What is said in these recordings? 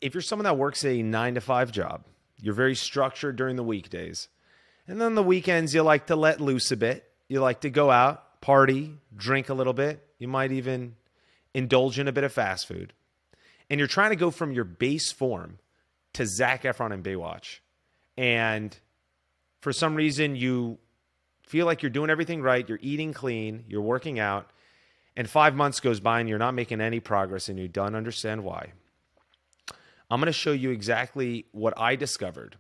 if you're someone that works a 9 to 5 job, you're very structured during the weekdays. And then the weekends, you like to let loose a bit. You like to go out, party, drink a little bit. You might even indulge in a bit of fast food. And you're trying to go from your base form to Zac Efron and Baywatch. And for some reason, you feel like you're doing everything right. You're eating clean. You're working out. And 5 months goes by and you're not making any progress and you don't understand why. I'm going to show you exactly what I discovered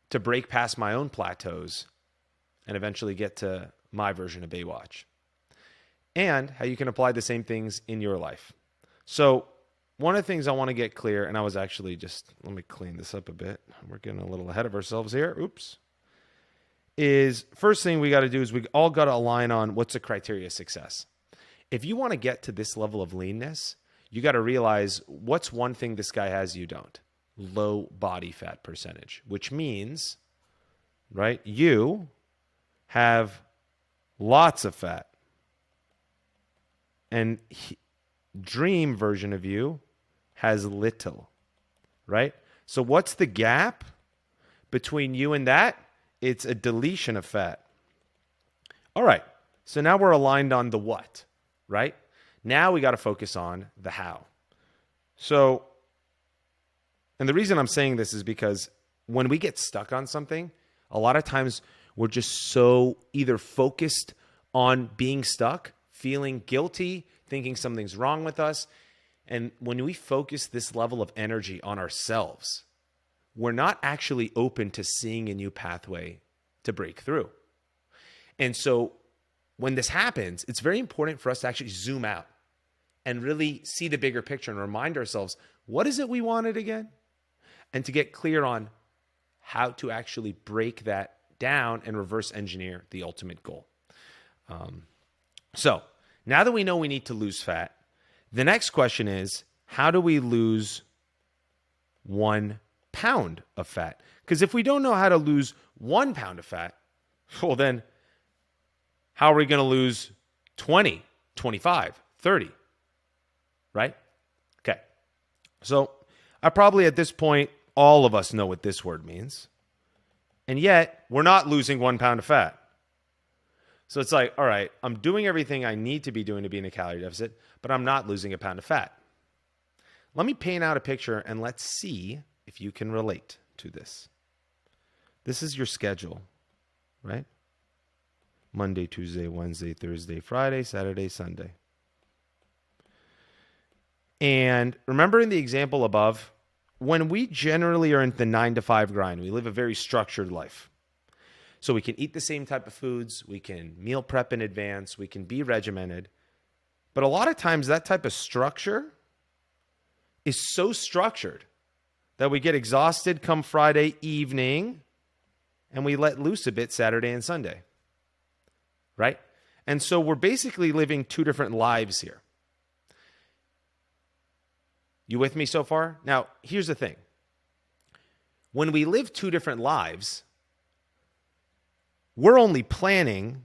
to break past my own plateaus and eventually get to my version of Baywatch. And how you can apply the same things in your life. So one of the things I want to get clear, and I was actually let me clean this up a bit. We're getting a little ahead of ourselves here. Oops. Is first thing we got to do is we all got to align on what's the criteria of success. If you want to get to this level of leanness, you got to realize what's one thing this guy has you don't. Low body fat percentage, which means, right, you have lots of fat. And dream version of you has little, right? So what's the gap between you and that? It's a deletion of fat. All right, so now we're aligned on the what, right? Now we got to focus on the how. So, and the reason I'm saying this is because when we get stuck on something, a lot of times we're just so either focused on being stuck, feeling guilty, thinking something's wrong with us. And when we focus this level of energy on ourselves, we're not actually open to seeing a new pathway to break through. And so when this happens, it's very important for us to actually zoom out and really see the bigger picture and remind ourselves, what is it we wanted again? And to get clear on how to actually break that down and reverse engineer the ultimate goal. So now that we know we need to lose fat, the next question is, how do we lose 1 pound of fat? Because if we don't know how to lose 1 pound of fat, well then, how are we going to lose 20, 25, 30? Right? Okay. So I probably at this point, all of us know what this word means. And yet, we're not losing 1 pound of fat. So it's like, all right, I'm doing everything I need to be doing to be in a calorie deficit, but I'm not losing a pound of fat. Let me paint out a picture and let's see if you can relate to this. This is your schedule, right? Monday, Tuesday, Wednesday, Thursday, Friday, Saturday, Sunday. And remember in the example above, when we generally are in the 9 to 5 grind, we live a very structured life. So we can eat the same type of foods, we can meal prep in advance, we can be regimented. But a lot of times that type of structure is so structured that we get exhausted come Friday evening and we let loose a bit Saturday and Sunday, right? And so we're basically living 2 different lives here. You with me so far? Now, here's the thing. When we live 2 different lives, we're only planning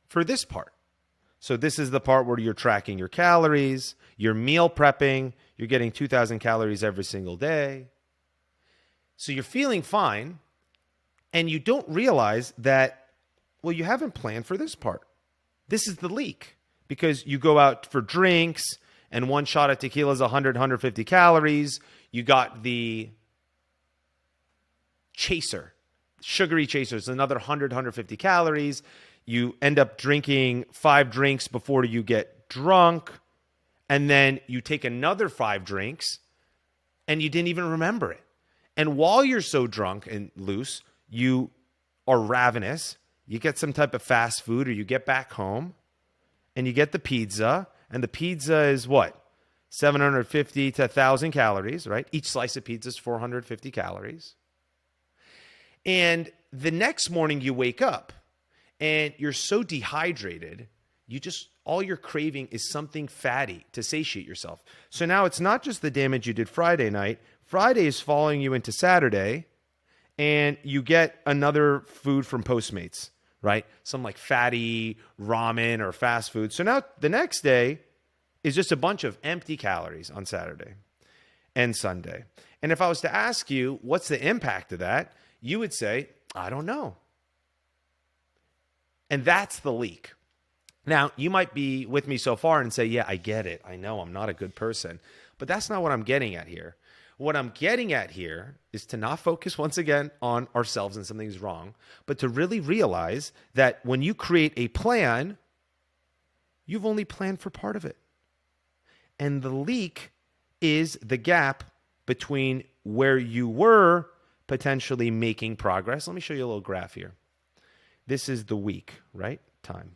for this part. So this is the part where you're tracking your calories, you're meal prepping, you're getting 2,000 calories every single day. So you're feeling fine, and you don't realize that, well, you haven't planned for this part. This is the leak, because you go out for drinks, and 1 shot of tequila is 100, 150 calories. You got the chaser, sugary chaser, is another 100, 150 calories. You end up drinking 5 drinks before you get drunk. And then you take another 5 drinks and you didn't even remember it. And while you're so drunk and loose, you are ravenous. You get some type of fast food, or you get back home and you get the pizza. And the pizza is what? 750 to 1,000 calories, right? Each slice of pizza is 450 calories. And the next morning you wake up and you're so dehydrated, all you're craving is something fatty to satiate yourself. So now it's not just the damage you did Friday night. Friday is following you into Saturday, and you get another food from Postmates, right? Some like fatty ramen or fast food. So now the next day is just a bunch of empty calories on Saturday. and Sunday. And if I was to ask you, what's the impact of that? You would say, I don't know. And that's the leak. Now, you might be with me so far and say, yeah, I get it. I know I'm not a good person. But that's not what I'm getting at here. What I'm getting at here is to not focus once again on ourselves and something's wrong, but to really realize that when you create a plan, you've only planned for part of it. And the leak is the gap between where you were potentially making progress. Let me show you a little graph here. This is the week, right? Time.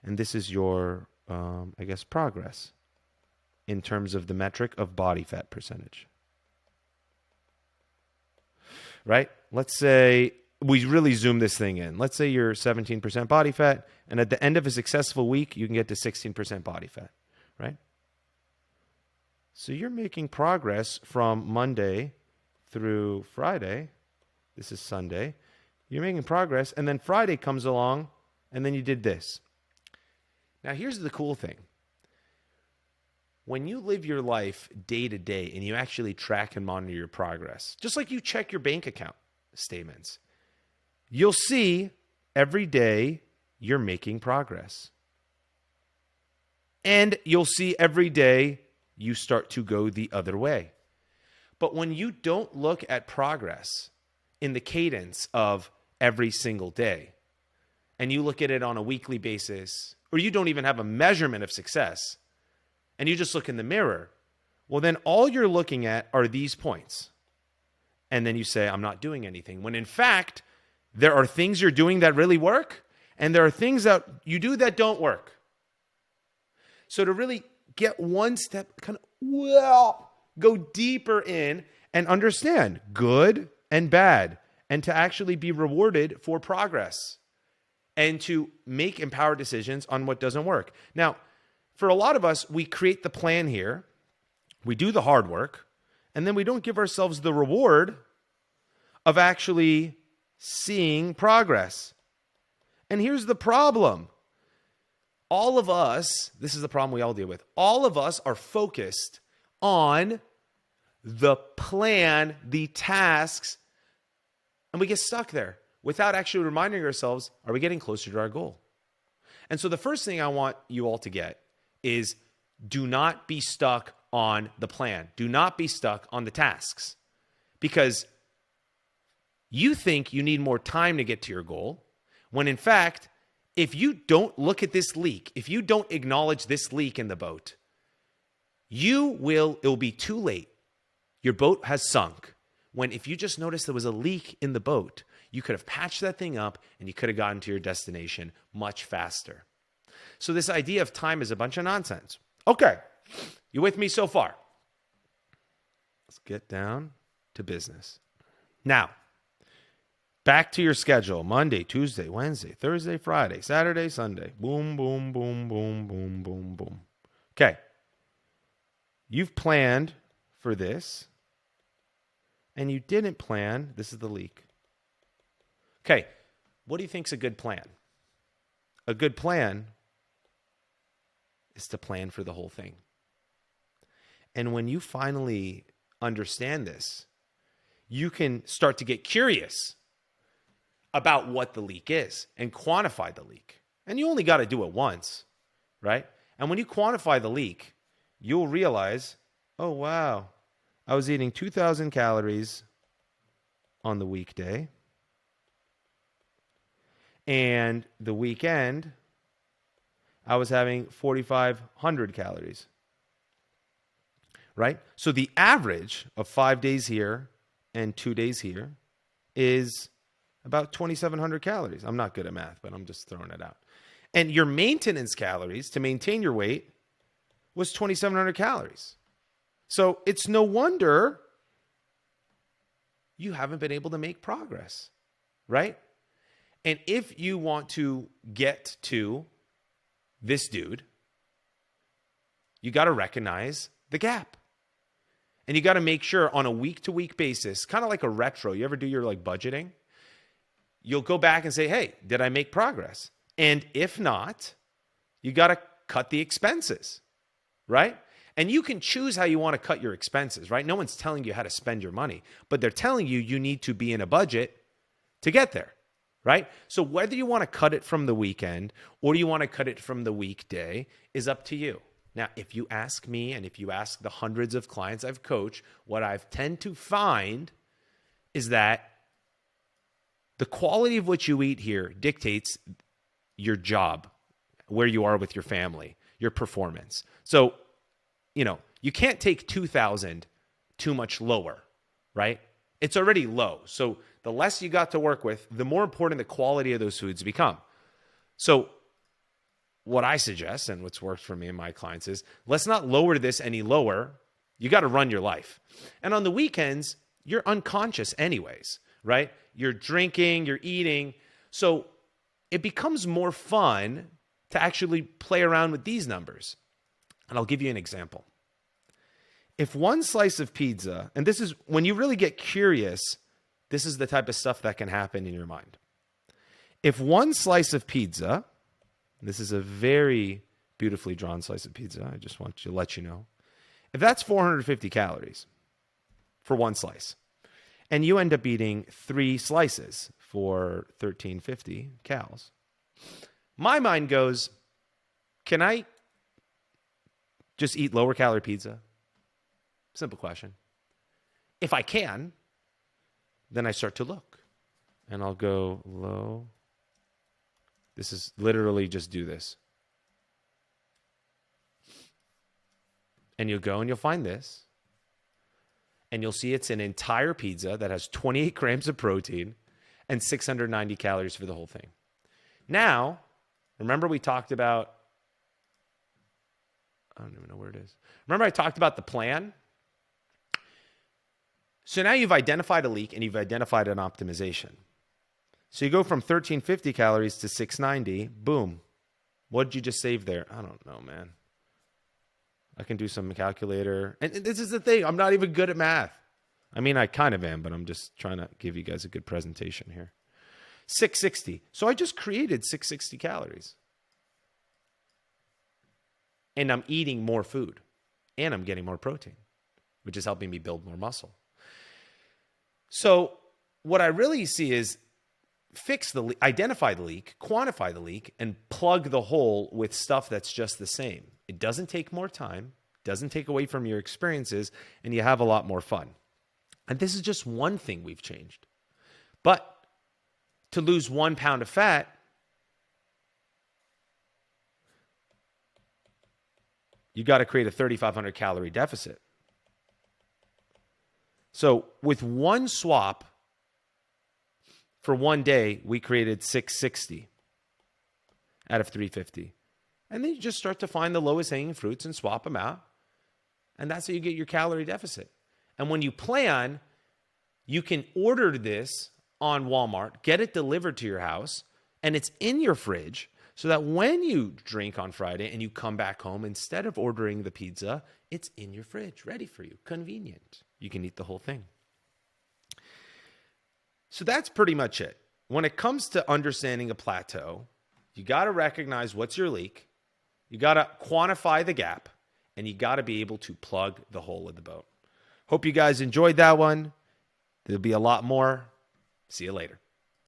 And this is your, progress in terms of the metric of body fat percentage. Right? Let's say we really zoom this thing in. Let's say you're 17% body fat, and at the end of a successful week, you can get to 16% body fat, right? So you're making progress from Monday through Friday. This is Sunday. You're making progress, and then Friday comes along, and then you did this. Now, here's the cool thing. When you live your life day to day and you actually track and monitor your progress, just like you check your bank account statements, you'll see every day you're making progress. And you'll see every day you start to go the other way. But when you don't look at progress in the cadence of every single day, and you look at it on a weekly basis, or you don't even have a measurement of success, and you just look in the mirror, well, then all you're looking at are these points. And then you say, I'm not doing anything. When in fact, there are things you're doing that really work, and there are things that you do that don't work. So to really get one step, go deeper in and understand good and bad, and to actually be rewarded for progress and to make empowered decisions on what doesn't work. Now, for a lot of us, we create the plan here, we do the hard work, and then we don't give ourselves the reward of actually seeing progress. And here's the problem. All of us, this is the problem we all deal with, all of us are focused on the plan, the tasks, and we get stuck there without actually reminding ourselves, are we getting closer to our goal? And so the first thing I want you all to get is do not be stuck on the plan. Do not be stuck on the tasks, because you think you need more time to get to your goal, when in fact, if you don't look at this leak, if you don't acknowledge this leak in the boat, it will be too late. Your boat has sunk. When if you just noticed there was a leak in the boat, you could have patched that thing up and you could have gotten to your destination much faster. So this idea of time is a bunch of nonsense. Okay, you with me so far? Let's get down to business. Now, back to your schedule. Monday, Tuesday, Wednesday, Thursday, Friday, Saturday, Sunday. Boom, boom, boom, boom, boom, boom, boom. Okay. You've planned for this, and you didn't plan. This is the leak. Okay. What do you think is a good plan? A good plan is to plan for the whole thing. And when you finally understand this, you can start to get curious about what the leak is and quantify the leak. And you only got to do it once, right? And when you quantify the leak, you'll realize, oh, wow, I was eating 2,000 calories on the weekday. And the weekend, I was having 4,500 calories, right? So the average of 5 days here and 2 days here is about 2,700 calories. I'm not good at math, but I'm just throwing it out. And your maintenance calories to maintain your weight was 2,700 calories. So it's no wonder you haven't been able to make progress, right? And if you want to get to this dude, you got to recognize the gap. And you got to make sure on a week-to-week basis, kind of like a retro. You ever do your budgeting? You'll go back and say, hey, did I make progress? And if not, you got to cut the expenses, right? And you can choose how you want to cut your expenses, right? No one's telling you how to spend your money, but they're telling you you need to be in a budget to get there, right? So whether you want to cut it from the weekend or you want to cut it from the weekday is up to you. Now, if you ask me and if you ask the hundreds of clients I've coached, what I've tend to find is that the quality of what you eat here dictates your job, where you are with your family, your performance. So, you can't take 2,000 too much lower, right? It's already low. So the less you got to work with, the more important the quality of those foods become. So what I suggest and what's worked for me and my clients is let's not lower this any lower. You got to run your life. And on the weekends, you're unconscious anyways, right? You're drinking, you're eating. So it becomes more fun to actually play around with these numbers. And I'll give you an example. If one slice of pizza, and this is when you really get curious, this is the type of stuff that can happen in your mind. If one slice of pizza, this is a very beautifully drawn slice of pizza, I just want to let you know. If that's 450 calories for one slice, and you end up eating 3 slices for 1,350 calories, my mind goes, can I just eat lower calorie pizza? Simple question. If I can, then I start to look. And I'll go low. This is literally just do this. And you'll go and you'll find this. And you'll see it's an entire pizza that has 28 grams of protein and 690 calories for the whole thing. Now, remember we talked about, I don't even know where it is. Remember I talked about the plan? So now you've identified a leak and you've identified an optimization. So you go from 1,350 calories to 690. Boom. What did you just save there? I don't know, man. I can do some calculator. And this is the thing. I'm not even good at math. I mean, I kind of am, but I'm just trying to give you guys a good presentation here. 660. So I just created 660 calories. And I'm eating more food. And I'm getting more protein, which is helping me build more muscle. So what I really see is identify the leak, quantify the leak, and plug the hole with stuff that's just the same. It doesn't take more time, doesn't take away from your experiences, and you have a lot more fun. And this is just one thing we've changed. But to lose 1 pound of fat, you got to create a 3,500 calorie deficit. So with one swap for one day, we created 660 out of 350. And then you just start to find the lowest hanging fruits and swap them out. And that's how you get your calorie deficit. And when you plan, you can order this on Walmart, get it delivered to your house, and it's in your fridge so that when you drink on Friday and you come back home, instead of ordering the pizza, it's in your fridge, ready for you, convenient. You can eat the whole thing. So that's pretty much it. When it comes to understanding a plateau, you got to recognize what's your leak, you got to quantify the gap, and you got to be able to plug the hole in the boat. Hope you guys enjoyed that one. There'll be a lot more. See you later.